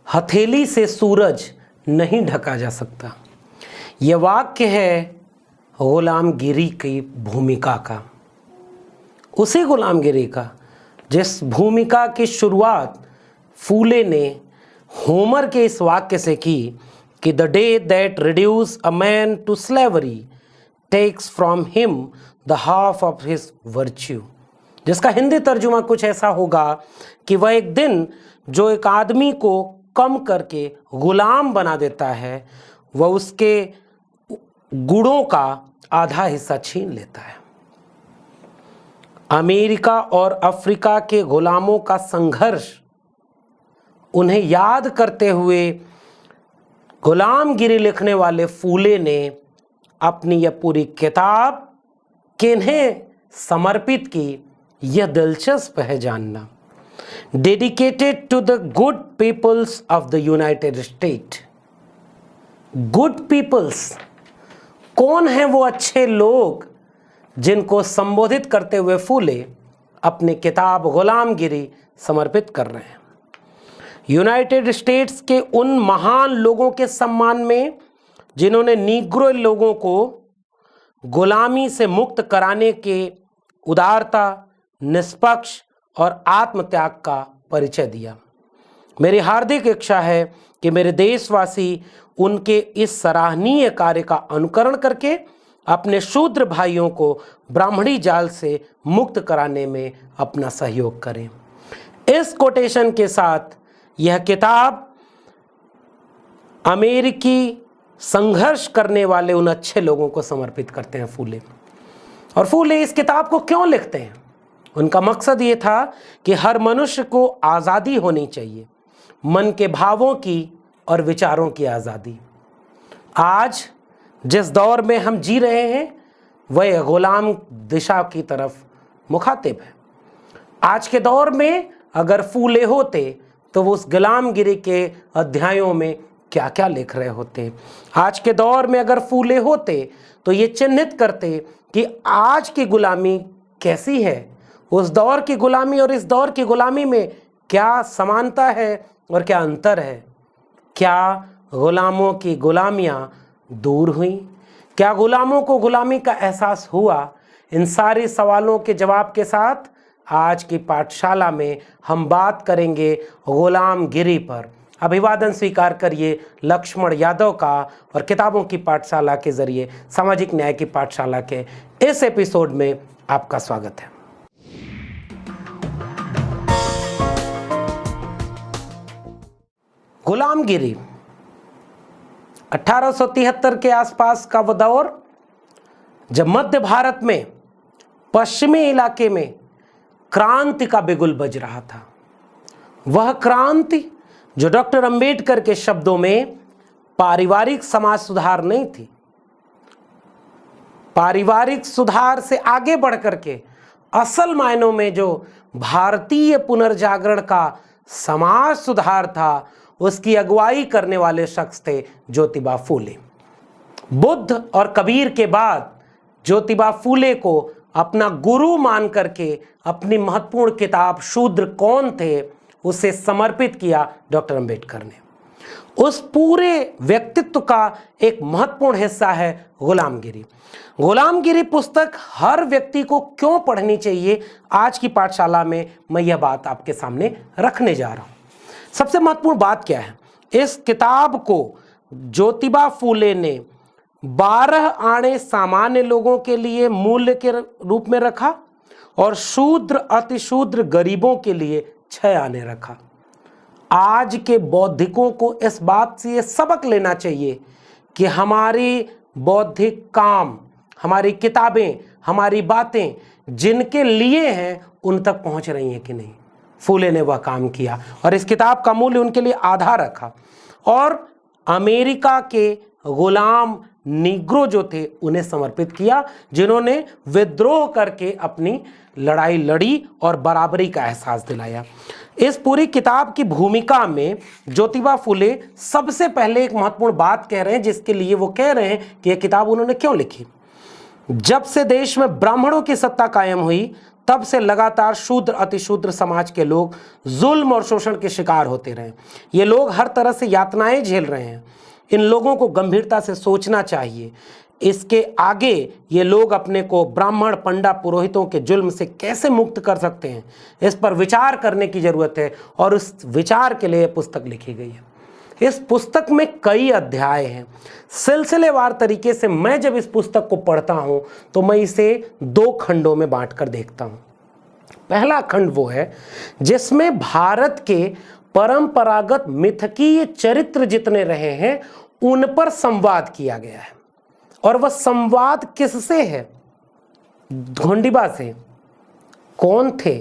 हथेली से सूरज नहीं ढका जा सकता। यह वाक्य है गुलामगिरी की भूमिका का, उसी गुलामगिरी का जिस भूमिका की शुरुआत फूले ने होमर के इस वाक्य से की कि the day that reduce a man to slavery takes from him the half of his virtue, जिसका हिंदी तर्जुमा कुछ ऐसा होगा कि वह एक दिन जो एक आदमी को कम करके गुलाम बना देता है, वह उसके गुणों का आधा हिस्सा छीन लेता है। अमेरिका और अफ्रीका के गुलामों का संघर्ष उन्हें याद करते हुए गुलामगिरी लिखने वाले फूले ने अपनी यह पूरी किताब किन्हें समर्पित की, यह दिलचस्प है जानना। Dedicated to the good peoples of the United State. Good peoples कौन है? वो अच्छे लोग जिनको संबोधित करते हुए फूले अपनी किताब गुलामगिरी समर्पित कर रहे हैं। यूनाइटेड स्टेट्स के उन महान लोगों के सम्मान में जिन्होंने नीग्रो लोगों को गुलामी से मुक्त कराने के उदारता, निष्पक्ष और आत्मत्याग का परिचय दिया। मेरी हार्दिक इच्छा है कि मेरे देशवासी उनके इस सराहनीय कार्य का अनुकरण करके अपने शूद्र भाइयों को ब्राह्मणी जाल से मुक्त कराने में अपना सहयोग करें। इस कोटेशन के साथ यह किताब अमेरिकी संघर्ष करने वाले उन अच्छे लोगों को समर्पित करते हैं फूले। और फूले इस किताब को क्यों लिखते हैं? उनका मकसद ये था कि हर मनुष्य को आज़ादी होनी चाहिए, मन के भावों की और विचारों की आज़ादी। आज जिस दौर में हम जी रहे हैं वह गुलाम दिशा की तरफ मुखातिब है। आज के दौर में अगर फूले होते तो वो उस गुलामगिरी के अध्यायों में क्या क्या लिख रहे होते। आज के दौर में अगर फूले होते तो ये चिन्हित करते कि आज की गुलामी कैसी है, उस दौर की गुलामी और इस दौर की गुलामी में क्या समानता है और क्या अंतर है। क्या गुलामों की गुलामियां दूर हुई? क्या गुलामों को गुलामी का एहसास हुआ? इन सारे सवालों के जवाब के साथ आज की पाठशाला में हम बात करेंगे गुलामगिरी पर। अभिवादन स्वीकार करिए लक्ष्मण यादव का और किताबों की पाठशाला के जरिए सामाजिक न्याय की पाठशाला के इस एपिसोड में आपका स्वागत है। गुलामगिरी 1873 के आसपास का वो दौर जब मध्य भारत में पश्चिमी इलाके में क्रांति का बिगुल बज रहा था। वह क्रांति जो डॉक्टर अंबेडकर के शब्दों में पारिवारिक समाज सुधार नहीं थी, पारिवारिक सुधार से आगे बढ़कर के असल मायनों में जो भारतीय पुनर्जागरण का समाज सुधार था, उसकी अगुवाई करने वाले शख्स थे ज्योतिबा फूले। बुद्ध और कबीर के बाद ज्योतिबा फूले को अपना गुरु मान करके अपनी महत्वपूर्ण किताब शूद्र कौन थे उसे समर्पित किया डॉक्टर अंबेडकर ने। उस पूरे व्यक्तित्व का एक महत्वपूर्ण हिस्सा है गुलामगिरी। गुलामगिरी पुस्तक हर व्यक्ति को क्यों पढ़नी चाहिए, आज की पाठशाला में मैं यह बात आपके सामने रखने जा रहा हूं। सबसे महत्वपूर्ण बात क्या है? इस किताब को ज्योतिबा फूले ने 12 आने सामान्य लोगों के लिए मूल्य के रूप में रखा और शूद्र अतिशूद्र गरीबों के लिए 6 आने रखा। आज के बौद्धिकों को इस बात से ये सबक लेना चाहिए कि हमारी बौद्धिक काम, हमारी किताबें, हमारी बातें जिनके लिए हैं उन तक पहुंच रही हैं कि नहीं। फूले ने वह काम किया और इस किताब का मूल्य उनके लिए आधा रखा और अमेरिका के गुलाम निग्रो जो थे उन्हें समर्पित किया, जिन्होंने विद्रोह करके अपनी लड़ाई लड़ी और बराबरी का एहसास दिलाया। इस पूरी किताब की भूमिका में ज्योतिबा फूले सबसे पहले एक महत्वपूर्ण बात कह रहे हैं, जिसके लिए वो कह रहे हैं कि यह किताब उन्होंने क्यों लिखी। जब से देश में ब्राह्मणों की सत्ता कायम हुई तब से लगातार शूद्र अतिशूद्र समाज के लोग जुल्म और शोषण के शिकार होते रहे। ये लोग हर तरह से यातनाएं झेल रहे हैं। इन लोगों को गंभीरता से सोचना चाहिए। इसके आगे ये लोग अपने को ब्राह्मण पंडा पुरोहितों के जुल्म से कैसे मुक्त कर सकते हैं, इस पर विचार करने की जरूरत है और उस विचार के लिए पुस्तक लिखी गई है। इस पुस्तक में कई अध्याय हैं। सिलसिलेवार तरीके से मैं जब इस पुस्तक को पढ़ता हूं तो मैं इसे 2 खंडों में बांटकर देखता हूं। पहला खंड वो है जिसमें भारत के परंपरागत मिथकीय चरित्र जितने रहे हैं उन पर संवाद किया गया है। और वह संवाद किससे है? घोंडिबा से। कौन थे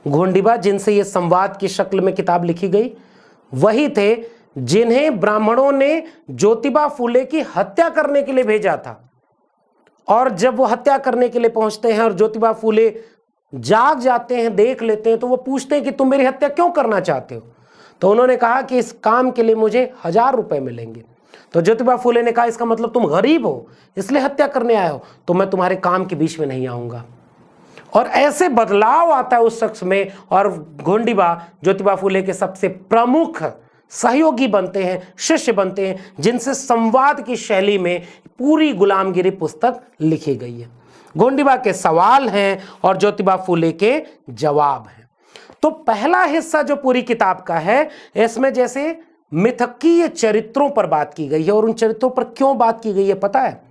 घोंडिबा जिनसे यह संवाद की शक्ल में किताब लिखी गई? वही थे जिन्हें ब्राह्मणों ने ज्योतिबा फूले की हत्या करने के लिए भेजा था। और जब वो हत्या करने के लिए पहुंचते हैं और ज्योतिबा फूले जाग जाते हैं, देख लेते हैं, तो वो पूछते हैं कि तुम मेरी हत्या क्यों करना चाहते हो? तो उन्होंने कहा कि इस काम के लिए मुझे 1000 रुपए मिलेंगे। तो ज्योतिबा फूले ने कहा इसका मतलब तुम गरीब हो इसलिए हत्या करने आए हो, तो मैं तुम्हारे काम के बीच में नहीं आऊंगा। और ऐसे बदलाव आता है उस शख्स में और घोंडिबा ज्योतिबा फूले के सबसे प्रमुख सहयोगी बनते हैं, शिष्य बनते हैं, जिनसे संवाद की शैली में पूरी गुलामगिरी पुस्तक लिखी गई है। घोंडिबा के सवाल हैं और ज्योतिबा फूले के जवाब हैं। तो पहला हिस्सा जो पूरी किताब का है, इसमें जैसे मिथकीय चरित्रों पर बात की गई है। और उन चरित्रों पर क्यों बात की गई है पता है?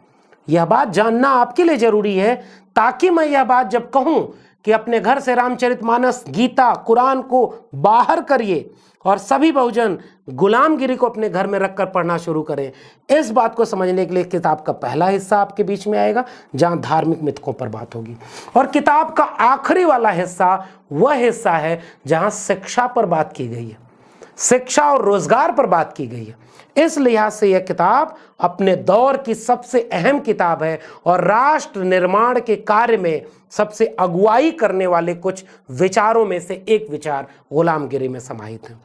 यह बात जानना आपके लिए जरूरी है ताकि मैं यह बात जब कहूं कि अपने घर से रामचरितमानस, गीता, कुरान को बाहर करिए और सभी बहुजन गुलामगिरी को अपने घर में रखकर पढ़ना शुरू करें, इस बात को समझने के लिए किताब का पहला हिस्सा आपके बीच में आएगा जहां धार्मिक मिथकों पर बात होगी। और किताब का आखिरी वाला हिस्सा वह हिस्सा है जहां शिक्षा पर बात की गई है, शिक्षा और रोजगार पर बात की गई है। इस लिहाज से यह किताब अपने दौर की सबसे अहम किताब है और राष्ट्र निर्माण के कार्य में सबसे अगुवाई करने वाले कुछ विचारों में से एक विचार गुलामगिरी में समाहित है।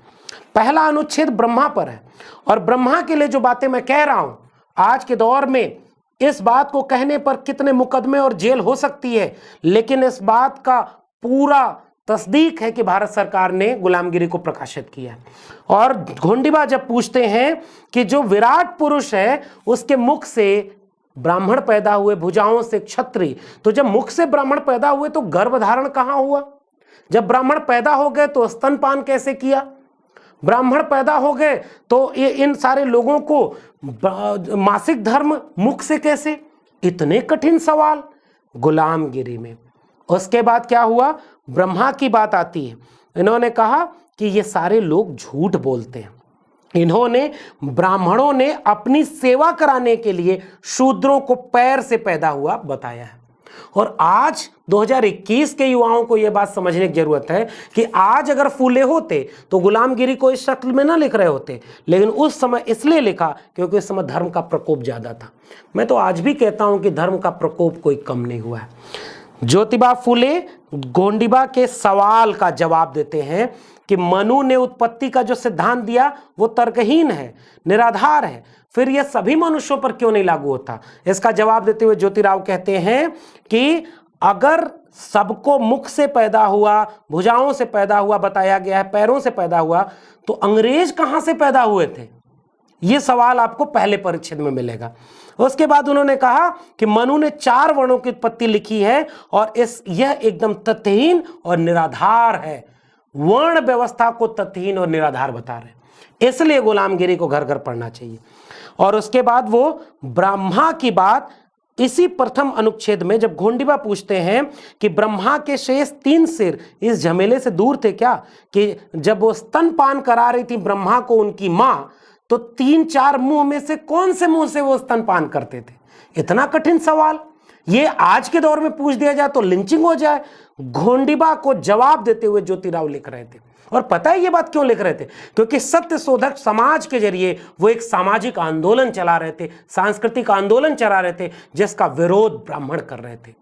पहला अनुच्छेद ब्रह्मा पर है और ब्रह्मा के लिए जो बातें मैं कह रहा हूं, आज के दौर में इस बात को कहने पर कितने मुकदमे और जेल हो सकती है, लेकिन इस बात का पूरा तस्दीक है कि भारत सरकार ने गुलामगिरी को प्रकाशित किया। और घोंडिबा जब पूछते हैं कि जो विराट पुरुष है उसके मुख से ब्राह्मण पैदा हुए, भुजाओं से क्षत्रिय, तो जब मुख से ब्राह्मण पैदा हुए तो गर्भधारण कहां हुआ? जब ब्राह्मण पैदा हो गए तो स्तनपान कैसे किया? ब्राह्मण पैदा हो गए तो ये इन सारे लोगों को मासिक धर्म मुख से कैसे? इतने कठिन सवाल गुलामगिरी में। उसके बाद क्या हुआ? ब्रह्मा की बात आती है। इन्होंने कहा कि ये सारे लोग झूठ बोलते हैं। इन्होंने ब्राह्मणों ने अपनी सेवा कराने के लिए शूद्रों को पैर से पैदा हुआ बताया है। और आज 2021 के युवाओं को यह बात समझने की जरूरत है कि आज अगर फूले होते तो गुलामगिरी को इस शक्ल में ना लिख रहे होते, लेकिन उस समय इसलिए लिखा क्योंकि उस समय धर्म का प्रकोप ज्यादा था। मैं तो आज भी कहता हूं कि धर्म का प्रकोप कोई कम नहीं हुआ है। ज्योतिबा फूले घोंडिबा के सवाल का जवाब देते हैं कि मनु ने उत्पत्ति का जो सिद्धांत दिया वो तर्कहीन है, निराधार है, फिर यह सभी मनुष्यों पर क्यों नहीं लागू होता? इसका जवाब देते हुए ज्योतिराव कहते हैं कि अगर सबको मुख से पैदा हुआ, भुजाओं से पैदा हुआ बताया गया है, पैरों से पैदा हुआ, तो अंग्रेज कहां से पैदा हुए थे? यह सवाल आपको पहले परिच्छेद में मिलेगा। उसके बाद उन्होंने कहा कि मनु ने 4 वर्णों की उत्पत्ति लिखी है और यह एकदम तथ्यहीन और निराधार है। वर्ण व्यवस्था को तथ्यहीन और निराधार बता रहे, इसलिए गुलामगिरी को घर घर पढ़ना चाहिए। और उसके बाद वो ब्रह्मा की बात इसी प्रथम अनुच्छेद में जब घोंडिबा पूछते हैं कि ब्रह्मा के शेष 3 सिर इस झमेले से दूर थे क्या, कि जब वो स्तनपान करा रही थी ब्रह्मा को उनकी मां, तो 3-4 मुंह में से कौन से मुंह से वो स्तनपान करते थे? इतना कठिन सवाल ये आज के दौर में पूछ दिया जाए तो लिंचिंग हो जाए। घोंडिबा को जवाब देते हुए ज्योतिराव लिख रहे थे। और पता है ये बात क्यों लिख रहे थे? क्योंकि सत्य शोधक समाज के जरिए वो एक सामाजिक आंदोलन चला रहे थे, सांस्कृतिक आंदोलन चला रहे थे, जिसका विरोध ब्राह्मण कर रहे थे।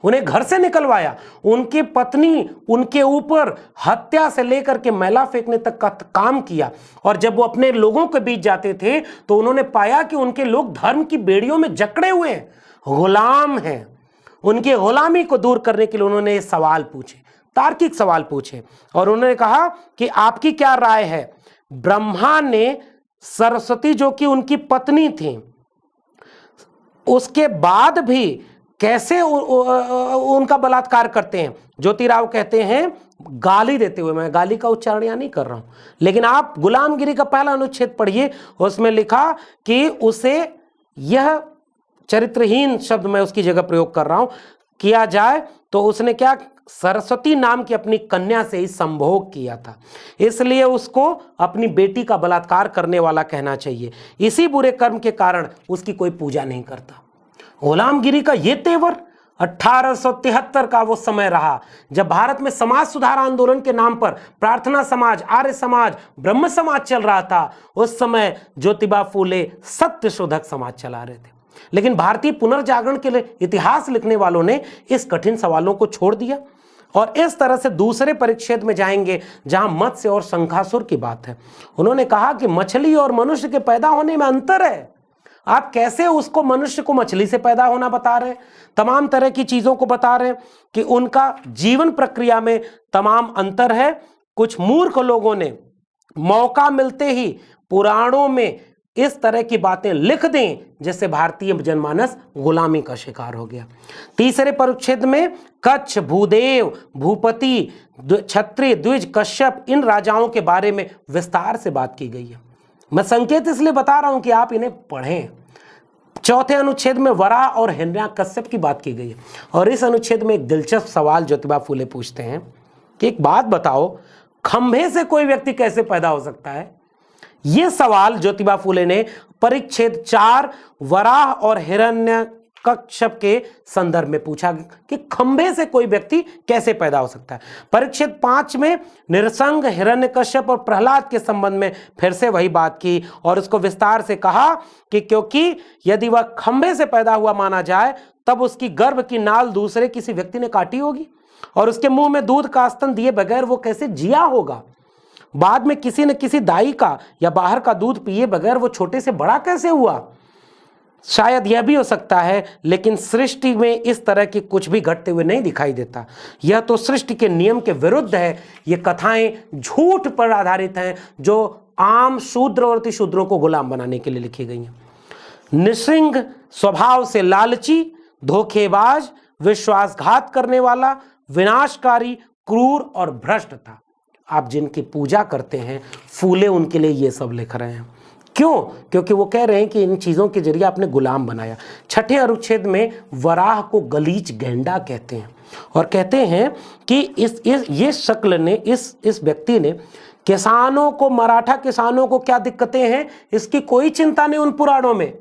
उन्हें घर से निकलवाया, उनकी पत्नी उनके ऊपर हत्या से लेकर के मैला फेंकने तक का काम किया। और जब वो अपने लोगों के बीच जाते थे तो उन्होंने पाया कि उनके लोग धर्म की बेड़ियों में जकड़े हुए हैं, गुलाम हैं। उनकी गुलामी को दूर करने के लिए उन्होंने ये सवाल पूछे, तार्किक सवाल पूछे। और उन्होंने कहा कि आपकी क्या राय है, ब्रह्मा ने सरस्वती जो कि उनकी पत्नी थी, उसके बाद भी कैसे उनका बलात्कार करते हैं। ज्योतिराव कहते हैं, गाली देते हुए, मैं गाली का उच्चारण यहां नहीं कर रहा हूं, लेकिन आप गुलामगिरी का पहला अनुच्छेद पढ़िए, उसमें लिखा कि उसे, यह चरित्रहीन शब्द मैं उसकी जगह प्रयोग कर रहा हूं, किया जाए तो उसने क्या, सरस्वती नाम की अपनी कन्या से ही संभोग किया था, इसलिए उसको अपनी बेटी का बलात्कार करने वाला कहना चाहिए। इसी बुरे कर्म के कारण उसकी कोई पूजा नहीं करता। गुलामगिरी का ये तेवर 1873 का वो समय रहा जब भारत में समाज सुधार आंदोलन के नाम पर प्रार्थना समाज, आर्य समाज, ब्रह्म समाज चल रहा था। उस समय ज्योतिबा फूले सत्य शोधक समाज चला रहे थे। लेकिन भारतीय पुनर्जागरण के लिए इतिहास लिखने वालों ने इस कठिन सवालों को छोड़ दिया और इस तरह से दूसरे परिच्छेद में जाएंगे जहां मत्स्य और शंखासुर की बात है। उन्होंने कहा कि मछली और मनुष्य के पैदा होने में अंतर है। आप कैसे उसको, मनुष्य को मछली से पैदा होना बता रहे हैं, तमाम तरह की चीजों को बता रहे हैं कि उनका जीवन प्रक्रिया में तमाम अंतर है। कुछ मूर्ख लोगों ने मौका मिलते ही पुराणों में इस तरह की बातें लिख दें जिससे भारतीय जनमानस गुलामी का शिकार हो गया। तीसरे परिच्छेद में कच्छ, भूदेव, भूपति, क्षत्रिय, द्विज, कश्यप, इन राजाओं के बारे में विस्तार से बात की गई है। मैं संकेत इसलिए बता रहा हूं कि आप इन्हें पढ़ें। चौथे अनुच्छेद में वराह और हिरण्यकश्यप की बात की गई है और इस अनुच्छेद में एक दिलचस्प सवाल ज्योतिबा फूले पूछते हैं कि एक बात बताओ, खंभे से कोई व्यक्ति कैसे पैदा हो सकता है। यह सवाल ज्योतिबा फूले ने परिच्छेद 4 वराह और हिरण्यकश्यप के संदर्भ में पूछा कि खंभे से कोई व्यक्ति कैसे पैदा हो सकता है। परिच्छेद 5 में निरसंग, हिरण्यकश्यप और प्रहलाद के संबंध में फिर से वही बात की और उसको विस्तार से कहा कि क्योंकि यदि वह खंभे से पैदा हुआ माना जाए तब उसकी गर्भ की नाल दूसरे किसी व्यक्ति ने काटी होगी और उसके मुंह में दूध का स्तन दिए बगैर वो कैसे जिया होगा। बाद में किसी न किसी दाई का या बाहर का दूध पिए बगैर वो छोटे से बड़ा कैसे हुआ। शायद यह भी हो सकता है, लेकिन सृष्टि में इस तरह की कुछ भी घटते हुए नहीं दिखाई देता। यह तो सृष्टि के नियम के विरुद्ध है। ये कथाएं झूठ पर आधारित हैं जो आम शूद्र और अतिशूद्रों को गुलाम बनाने के लिए लिखी गई हैं। निसृंग स्वभाव से लालची, धोखेबाज, विश्वासघात करने वाला, विनाशकारी, क्रूर और भ्रष्ट था। आप जिनकी पूजा करते हैं, फूले उनके लिए ये सब लिख रहे हैं। क्यों? क्योंकि वो कह रहे हैं कि इन चीज़ों के जरिए आपने गुलाम बनाया। छठे अनुच्छेद में वराह को गलीच गैंडा कहते हैं और कहते हैं कि ये शक्ल ने, इस व्यक्ति ने किसानों को, मराठा किसानों को क्या दिक्कतें हैं इसकी कोई चिंता नहीं उन पुराणों में।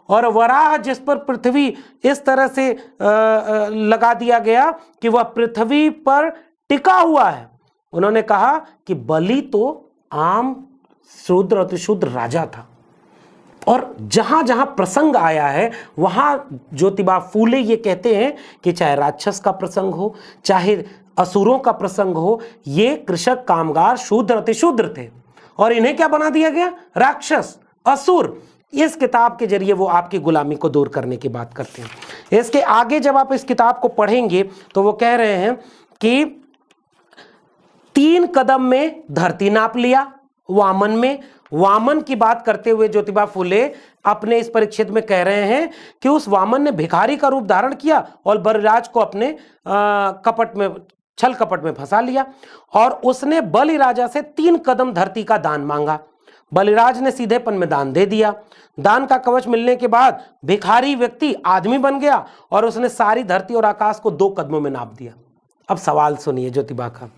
और वराह जिस पर पृथ्वी इस तरह से लगा दिया गया कि वह पृथ्वी पर टिका हुआ है। उन्होंने कहा कि बलि तो आम शूद्र अतिशूद्र राजा था और जहां जहां प्रसंग आया है वहां ज्योतिबा फूले ये कहते हैं कि चाहे राक्षस का प्रसंग हो, चाहे असुरों का प्रसंग हो, ये कृषक, कामगार, शूद्र अतिशूद्र थे और इन्हें क्या बना दिया गया, राक्षस, असुर। इस किताब के जरिए वो आपकी गुलामी को दूर करने की बात करते हैं। इसके आगे जब आप इस किताब को पढ़ेंगे तो वो कह रहे हैं कि 3 कदम में धरती नाप लिया वामन में। वामन की बात करते हुए ज्योतिबा फूले अपने इस परिच्छेद में कह रहे हैं कि उस वामन ने भिखारी का रूप धारण किया और बलिराज को अपने कपट में, छल कपट में फंसा लिया और उसने बलि राजा से 3 कदम धरती का दान मांगा। बलिराज ने सीधेपन में दान दे दिया। दान का कवच मिलने के बाद भिखारी व्यक्ति आदमी बन गया और उसने सारी धरती और आकाश को 2 कदमों में नाप दिया। अब सवाल सुनिए ज्योतिबा का,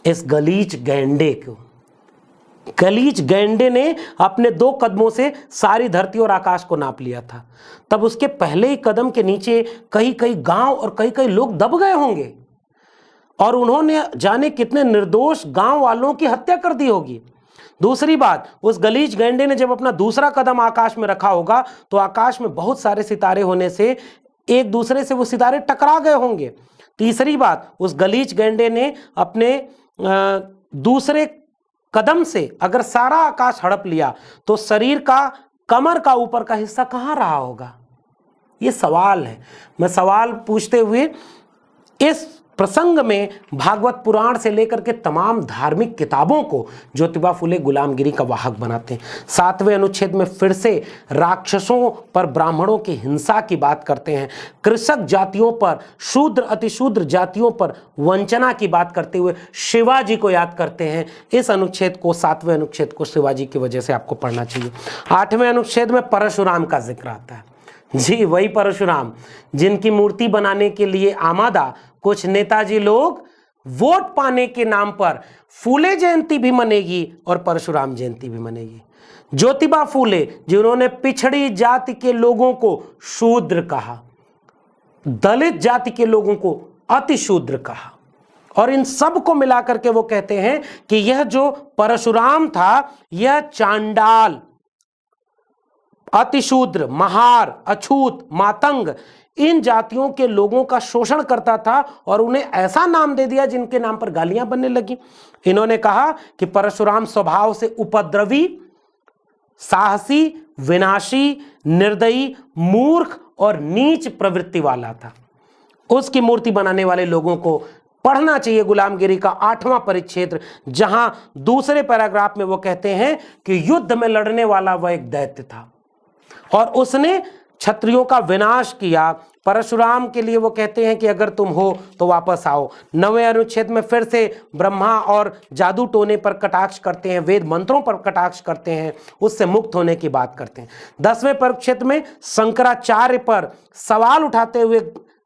इस गलीच गैंडे को, गलीच गैंडे ने अपने 2 कदमों से सारी धरती और आकाश को नाप लिया था। तब उसके पहले ही कदम के नीचे कई कई गांव और कई कई लोग दब गए होंगे और उन्होंने जाने कितने निर्दोष गांव वालों की हत्या कर दी होगी। दूसरी बात, उस गलीच गैंडे ने जब अपना दूसरा कदम आकाश में रखा होगा तो आकाश में बहुत सारे सितारे होने से एक दूसरे से वो सितारे टकरा गए होंगे। तीसरी बात, उस गलीच गैंडे ने अपने दूसरे कदम से अगर सारा आकाश हड़प लिया तो शरीर का, कमर का ऊपर का हिस्सा कहाँ रहा होगा। ये सवाल है। मैं सवाल पूछते हुए इस प्रसंग में भागवत पुराण से लेकर के तमाम धार्मिक किताबों को ज्योतिबा फुले गुलामगिरी का वाहक बनाते हैं। 7वें अनुच्छेद में फिर से राक्षसों पर ब्राह्मणों की हिंसा की बात करते हैं, कृषक जातियों पर, शूद्र अतिशूद्र जातियों पर वंचना की बात करते हुए शिवाजी को याद करते हैं। इस अनुच्छेद को, 7वें अनुच्छेद को शिवाजी की वजह से आपको पढ़ना चाहिए। 8वें अनुच्छेद में परशुराम का जिक्र आता है। जी, वही परशुराम जिनकी मूर्ति बनाने के लिए आमादा कुछ नेताजी लोग वोट पाने के नाम पर फूले जयंती भी मनेगी और परशुराम जयंती भी मनेगी। ज्योतिबा फूले जिन्होंने पिछड़ी जाति के लोगों को शूद्र कहा, दलित जाति के लोगों को अतिशूद्र कहा, और इन सब को मिलाकर के वो कहते हैं कि यह जो परशुराम था यह चांडाल, अतिशूद्र, महार, अछूत, मातंग इन जातियों के लोगों का शोषण करता था और उन्हें ऐसा नाम दे दिया जिनके नाम पर गालियां बनने लगी। इन्होंने कहा कि परशुराम स्वभाव से उपद्रवी, साहसी, विनाशी, निर्दयी, मूर्ख और नीच प्रवृत्ति वाला था। उसकी मूर्ति बनाने वाले लोगों को पढ़ना चाहिए गुलामगिरी का 8वां परिच्छेद, जहां दूसरे पैराग्राफ में वो कहते हैं कि युद्ध में लड़ने वाला वह एक दैत्य था और उसने क्षत्रियों का विनाश किया। परशुराम के लिए वो कहते हैं कि अगर तुम हो तो वापस आओ। 9वें अनुच्छेद में फिर से ब्रह्मा और जादू टोने पर कटाक्ष करते हैं, वेद मंत्रों पर कटाक्ष करते हैं, उससे मुक्त होने की बात करते हैं। 10वें परिच्छेद में शंकराचार्य पर सवाल उठाते हुए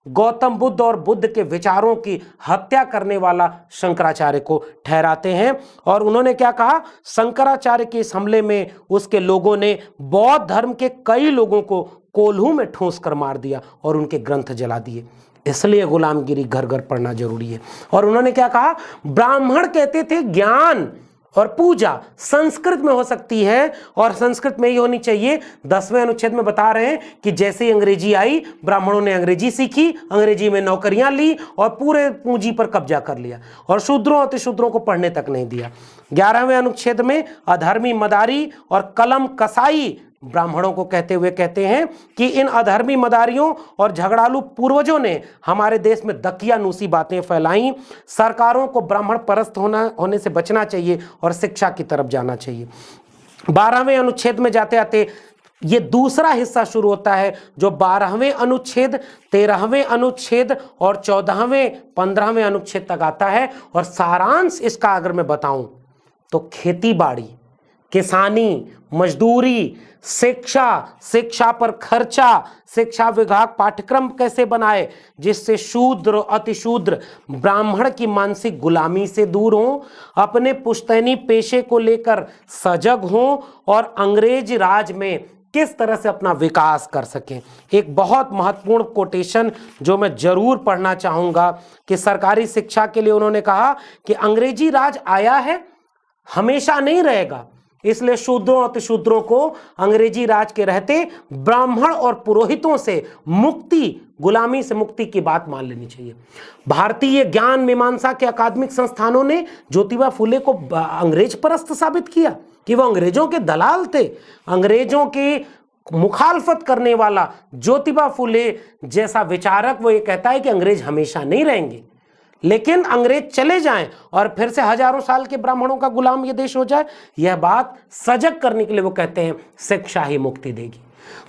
गौतम बुद्ध और बुद्ध के विचारों की हत्या करने वाला शंकराचार्य को ठहराते हैं। और उन्होंने क्या कहा, शंकराचार्य के इस हमले में उसके लोगों ने बौद्ध धर्म के कई लोगों को कोल्हू में ठूंस कर मार दिया और उनके ग्रंथ जला दिए। इसलिए गुलामगिरी घर घर पढ़ना जरूरी है। और उन्होंने क्या कहा, ब्राह्मण कहते थे ज्ञान और पूजा संस्कृत में हो सकती है और संस्कृत में ही होनी चाहिए। 10वें अनुच्छेद में बता रहे हैं कि जैसे ही अंग्रेजी आई, ब्राह्मणों ने अंग्रेजी सीखी, अंग्रेजी में नौकरियां ली और पूरे पूंजी पर कब्जा कर लिया और शूद्रों अतिशूद्रों को पढ़ने तक नहीं दिया। 11वें अनुच्छेद में अधर्मी मदारी और कलम कसाई ब्राह्मणों को कहते हुए कहते हैं कि इन अधर्मी मदारियों और झगड़ालू पूर्वजों ने हमारे देश में दकियानूसी बातें फैलाई। सरकारों को ब्राह्मण परस्त होने से बचना चाहिए और शिक्षा की तरफ जाना चाहिए। 12वें अनुच्छेद में जाते आते ये दूसरा हिस्सा शुरू होता है जो 12वें अनुच्छेद, 13वें अनुच्छेद और 14वें 15वें अनुच्छेद तक आता है। और सारांश इसका अगर मैं बताऊं तो खेती बाड़ी, किसानी, मजदूरी, शिक्षा, शिक्षा पर खर्चा, शिक्षा विभाग पाठ्यक्रम कैसे बनाए जिससे शूद्र अतिशूद्र ब्राह्मण की मानसिक गुलामी से दूर हों, अपने पुश्तैनी पेशे को लेकर सजग हों और अंग्रेज राज में किस तरह से अपना विकास कर सकें। एक बहुत महत्वपूर्ण कोटेशन जो मैं जरूर पढ़ना चाहूँगा कि सरकारी शिक्षा के लिए उन्होंने कहा कि अंग्रेजी राज आया है, हमेशा नहीं रहेगा, इसलिए शूद्रों अतिशूद्रों को अंग्रेजी राज के रहते ब्राह्मण और पुरोहितों से मुक्ति, गुलामी से मुक्ति की बात मान लेनी चाहिए। भारतीय ज्ञान मीमांसा के अकादमिक संस्थानों ने ज्योतिबा फुले को अंग्रेज परस्त साबित किया कि वो अंग्रेजों के दलाल थे। अंग्रेजों की मुखालफत करने वाला ज्योतिबा फुले जैसा विचारक वो ये कहता है कि अंग्रेज हमेशा नहीं रहेंगे, लेकिन अंग्रेज चले जाएं और फिर से हजारों साल के ब्राह्मणों का गुलाम ये देश हो जाए। यह बात सजग करने के लिए वो कहते हैं शिक्षा ही मुक्ति देगी।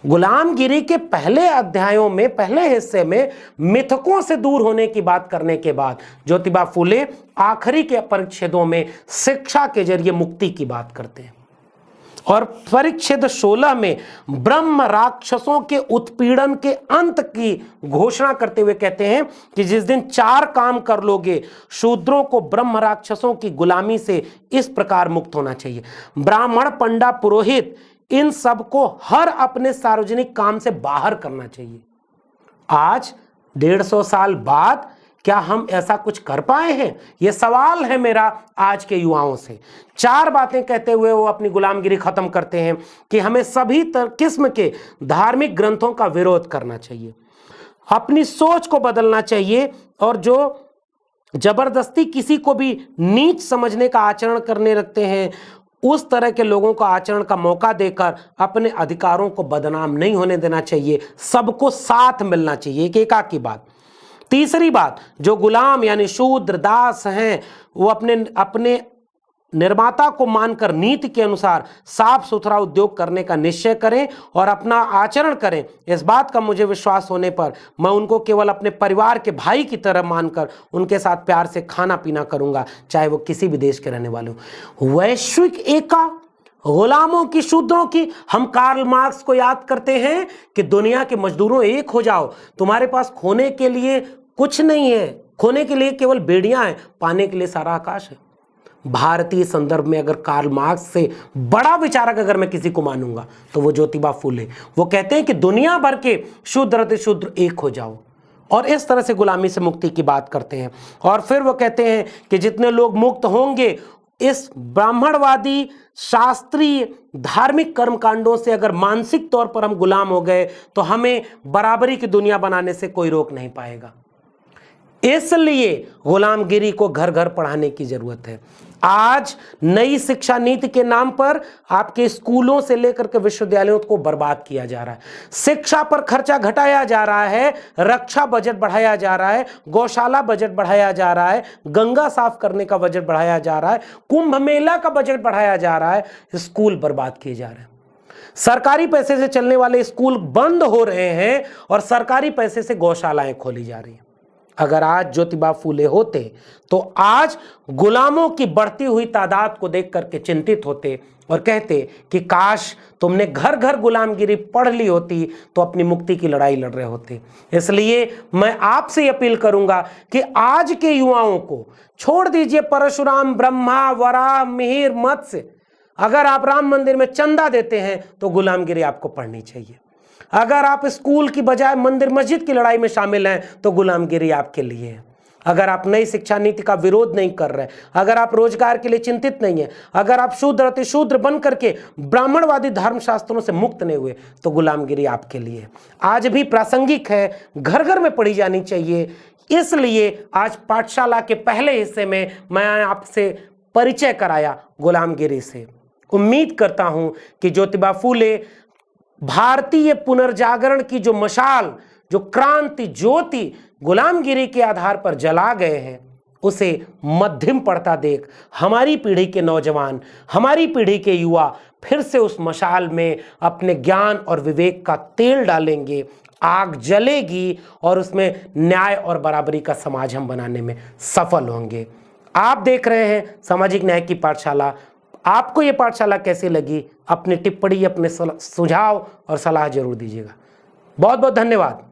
गुलामगिरी के पहले अध्यायों में, पहले हिस्से में मिथकों से दूर होने की बात करने के बाद ज्योतिबा फुले आखिरी के परिच्छेदों में शिक्षा के जरिए मुक्ति की बात करते हैं। और परिच्छेद 16 में ब्रह्म राक्षसों के उत्पीड़न के अंत की घोषणा करते हुए कहते हैं कि जिस दिन 4 काम कर लोगे, शूद्रों को ब्रह्म राक्षसों की गुलामी से इस प्रकार मुक्त होना चाहिए। ब्राह्मण, पंडा, पुरोहित इन सबको हर अपने सार्वजनिक काम से बाहर करना चाहिए। आज 150 साल बाद क्या हम ऐसा कुछ कर पाए हैं? यह सवाल है मेरा आज के युवाओं से। 4 बातें कहते हुए वो अपनी गुलामगिरी खत्म करते हैं कि हमें सभी किस्म के धार्मिक ग्रंथों का विरोध करना चाहिए, अपनी सोच को बदलना चाहिए और जो जबरदस्ती किसी को भी नीच समझने का आचरण करने लगते हैं उस तरह के लोगों को आचरण का मौका देकर अपने अधिकारों को बदनाम नहीं होने देना चाहिए। सबको साथ मिलना चाहिए, एक एकाक की बात। तीसरी बात, जो गुलाम यानी शूद्र दास हैं वो अपने निर्माता को मानकर नीति के अनुसार साफ सुथरा उद्योग करने का निश्चय करें और अपना आचरण करें। इस बात का मुझे विश्वास होने पर मैं उनको केवल अपने परिवार के भाई की तरह मानकर उनके साथ प्यार से खाना पीना करूंगा, चाहे वो किसी भी देश के रहने वाले हों। वैश्विक एका, गुलामों की, शूद्रों की। हम कार्ल मार्क्स को याद करते हैं कि दुनिया के मजदूरों एक हो जाओ, तुम्हारे पास खोने के लिए कुछ नहीं है, खोने के लिए केवल बेड़ियां हैं, पाने के लिए सारा आकाश है। भारतीय संदर्भ में अगर कार्ल मार्क्स से बड़ा विचारक अगर मैं किसी को मानूंगा तो वो ज्योतिबा फूले। वो कहते हैं कि दुनिया भर के शूद्र अति शूद्र एक हो जाओ, और इस तरह से गुलामी से मुक्ति की बात करते हैं। और फिर वो कहते हैं कि जितने लोग मुक्त होंगे इस ब्राह्मणवादी शास्त्रीय धार्मिक कर्मकांडों से, अगर मानसिक तौर पर हम गुलाम हो गए तो हमें बराबरी की दुनिया बनाने से कोई रोक नहीं पाएगा। इसलिए गुलामगिरी को घर घर पढ़ाने की जरूरत है। आज नई शिक्षा नीति के नाम पर आपके स्कूलों से लेकर के विश्वविद्यालयों को बर्बाद किया जा रहा है। शिक्षा पर खर्चा घटाया जा रहा है, रक्षा बजट बढ़ाया जा रहा है, गौशाला बजट बढ़ाया जा रहा है, गंगा साफ करने का बजट बढ़ाया जा रहा है, कुंभ मेला का बजट बढ़ाया जा रहा है, स्कूल बर्बाद किए जा रहे हैं। सरकारी पैसे से चलने वाले स्कूल बंद हो रहे हैं और सरकारी पैसे से गौशालाएं खोली जा रही हैं। अगर आज ज्योतिबा फूले होते तो आज गुलामों की बढ़ती हुई तादाद को देख करके चिंतित होते और कहते कि काश तुमने घर घर गुलामगिरी पढ़ ली होती तो अपनी मुक्ति की लड़ाई लड़ रहे होते। इसलिए मैं आपसे अपील करूंगा कि आज के युवाओं को छोड़ दीजिए परशुराम, ब्रह्मा, वराह, मिहिर, मत्स्य। अगर आप राम मंदिर में चंदा देते हैं तो गुलामगिरी आपको पढ़नी चाहिए। अगर आप स्कूल की बजाय मंदिर मस्जिद की लड़ाई में शामिल हैं तो गुलामगिरी आपके लिए है। अगर आप नई शिक्षा नीति का विरोध नहीं कर रहे, अगर आप रोजगार के लिए चिंतित नहीं है, अगर आप शूद्र अति शूद्र बन करके ब्राह्मणवादी धर्मशास्त्रों से मुक्त नहीं हुए तो गुलामगिरी आपके लिए आज भी प्रासंगिक है, घर घर में पढ़ी जानी चाहिए। इसलिए आज पाठशाला के पहले हिस्से में मैं आपसे परिचय कराया गुलामगिरी से। उम्मीद करता हूं कि ज्योतिबा फूले भारतीय पुनर्जागरण की जो मशाल, जो क्रांति ज्योति गुलामगिरी के आधार पर जला गए हैं, उसे मध्यम पड़ता देख हमारी पीढ़ी के नौजवान, हमारी पीढ़ी के युवा फिर से उस मशाल में अपने ज्ञान और विवेक का तेल डालेंगे। आग जलेगी और उसमें न्याय और बराबरी का समाज हम बनाने में सफल होंगे। आप देख रहे हैं सामाजिक न्याय की पाठशाला। आपको ये पाठशाला कैसी लगी? अपनी टिप्पणी, अपने सुझाव और सलाह जरूर दीजिएगा। बहुत बहुत धन्यवाद।